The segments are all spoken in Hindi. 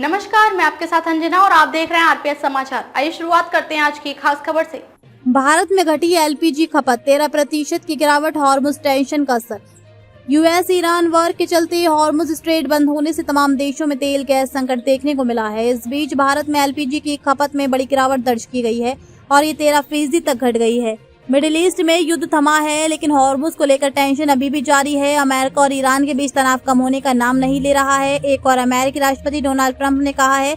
नमस्कार, मैं आपके साथ अंजना और आप देख रहे हैं आरपीएस समाचार। आइए शुरुआत करते हैं आज की खास खबर से। भारत में घटी एलपीजी खपत, 13% की गिरावट, हॉर्मुज टेंशन का असर। यूएस ईरान वॉर के चलते हॉर्मुज स्ट्रेट बंद होने से तमाम देशों में तेल गैस संकट देखने को मिला है। इस बीच भारत में एलपीजी की खपत में बड़ी गिरावट दर्ज की गई है और ये 13% तक घट गई है। मिडिल ईस्ट में युद्ध थमा है, लेकिन हॉर्मुज को लेकर टेंशन अभी भी जारी है। अमेरिका और ईरान के बीच तनाव कम होने का नाम नहीं ले रहा है। एक और अमेरिकी राष्ट्रपति डोनाल्ड ट्रंप ने कहा है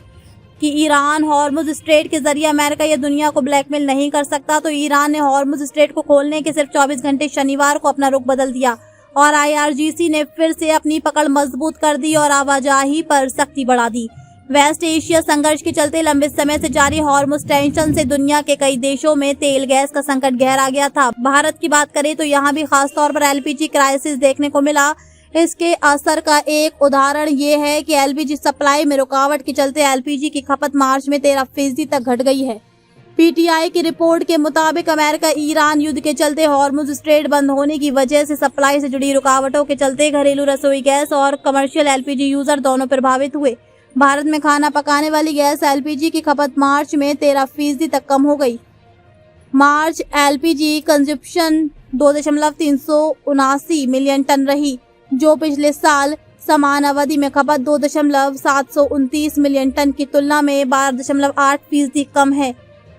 कि ईरान हॉर्मुज स्ट्रेट के जरिए अमेरिका या दुनिया को ब्लैकमेल नहीं कर सकता। तो ईरान ने हॉर्मुज स्ट्रेट को खोलने के सिर्फ 24 घंटे शनिवार को अपना रुख बदल दिया और आईआरजीसी ने फिर से अपनी पकड़ मजबूत कर दी और आवाजाही पर सख्ती बढ़ा दी। वेस्ट एशिया संघर्ष के चलते लंबे समय से जारी हॉर्मुज टेंशन से दुनिया के कई देशों में तेल गैस का संकट गहरा गया था। भारत की बात करें तो यहाँ भी खास तौर पर एलपीजी क्राइसिस देखने को मिला। इसके असर का एक उदाहरण ये है कि एलपीजी सप्लाई में रुकावट के चलते एलपीजी की खपत मार्च में 13% तक घट गई है। पीटीआई की रिपोर्ट के मुताबिक अमेरिका ईरान युद्ध के चलते हॉर्मुज स्ट्रेट बंद होने की वजह से सप्लाई से जुड़ी रुकावटों के चलते घरेलू रसोई गैस और कमर्शियल एलपीजी यूजर दोनों प्रभावित हुए। भारत में खाना पकाने वाली गैस एलपीजी की खपत मार्च में 13% तक कम हो गई। मार्च एलपीजी कंजप्शन 2.379 मिलियन टन रही, जो पिछले साल समान अवधि में खपत 2.729 मिलियन टन की तुलना में 12.8% कम है।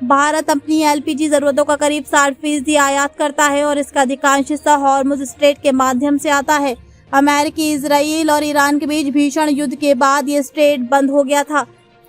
भारत अपनी एलपीजी जरूरतों का करीब 60% आयात करता है और इसका अधिकांश हिस्सा हॉर्मुज स्ट्रेट के माध्यम से आता है। अमेरिकी, इजराइल और ईरान के बीच भीषण युद्ध के बाद ये स्ट्रेट बंद हो गया था,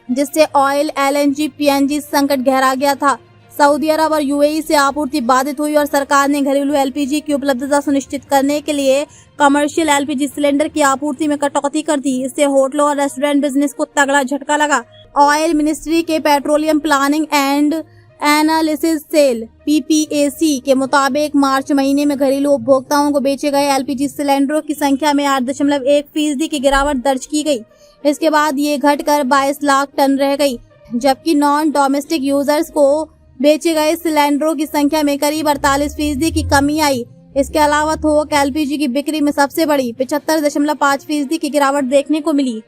जिससे ऑयल, एलएनजी, पीएनजी संकट गहरा गया था। सऊदी अरब और यूएई से आपूर्ति बाधित हुई और सरकार ने घरेलू एलपीजी की उपलब्धता सुनिश्चित करने के लिए कमर्शियल एलपीजी सिलेंडर की आपूर्ति में कटौती कर दी। इससे होटलों और रेस्टोरेंट बिजनेस को तगड़ा झटका लगा। ऑयल मिनिस्ट्री के petroleum planning and analysis cell PPAC के मुताबिक मार्च महीने में घरेलू उपभोक्ताओं को बेचे गए एलपीजी सिलेंडरों की संख्या में 8.1% की गिरावट दर्ज की गई। इसके बाद ये घटकर 22 लाख टन रह गई, जबकि नॉन डोमेस्टिक यूजर्स को बेचे गए सिलेंडरों की संख्या में करीब 48% की कमी आई। इसके अलावा थोक एलपीजी की बिक्री में सबसे बड़ी 75.5% की गिरावट देखने को मिली।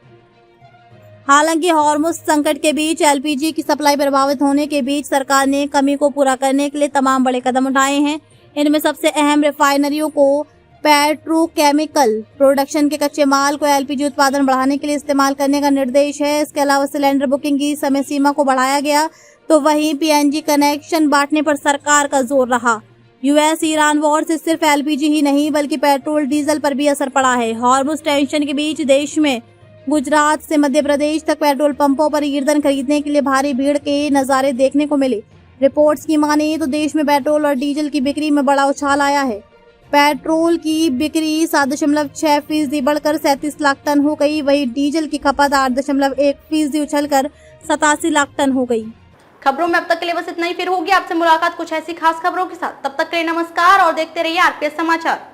हालांकि हॉर्मुज संकट के बीच एलपीजी की सप्लाई प्रभावित होने के बीच सरकार ने कमी को पूरा करने के लिए तमाम बड़े कदम उठाए हैं। इनमें सबसे अहम रिफाइनरियों को पेट्रोकेमिकल प्रोडक्शन के कच्चे माल को एलपीजी उत्पादन बढ़ाने के लिए इस्तेमाल करने का निर्देश है। इसके अलावा सिलेंडर बुकिंग की समय सीमा को बढ़ाया गया, तो वहीं पीएनजी कनेक्शन बांटने पर सरकार का जोर रहा। यूएस ईरान वॉर से सिर्फ एलपीजी ही नहीं बल्कि पेट्रोल, डीजल पर भी असर पड़ा है। हॉर्मुज टेंशन के बीच देश में गुजरात से मध्य प्रदेश तक पेट्रोल पंपों पर ईंधन खरीदने के लिए भारी भीड़ के नजारे देखने को मिले। रिपोर्ट्स की माने तो देश में पेट्रोल और डीजल की बिक्री में बड़ा उछाल आया है। पेट्रोल की बिक्री 7.6% बढ़कर 37 लाख टन हो गई, वहीं डीजल की खपत 8.1% उछलकर 87 लाख टन हो गई। खबरों में अब तक के लिए बस इतना ही। फिर होगी आपसे मुलाकात कुछ ऐसी खास खबरों के साथ। तब तक के लिए नमस्कार और देखते रहिए आरपीएस समाचार।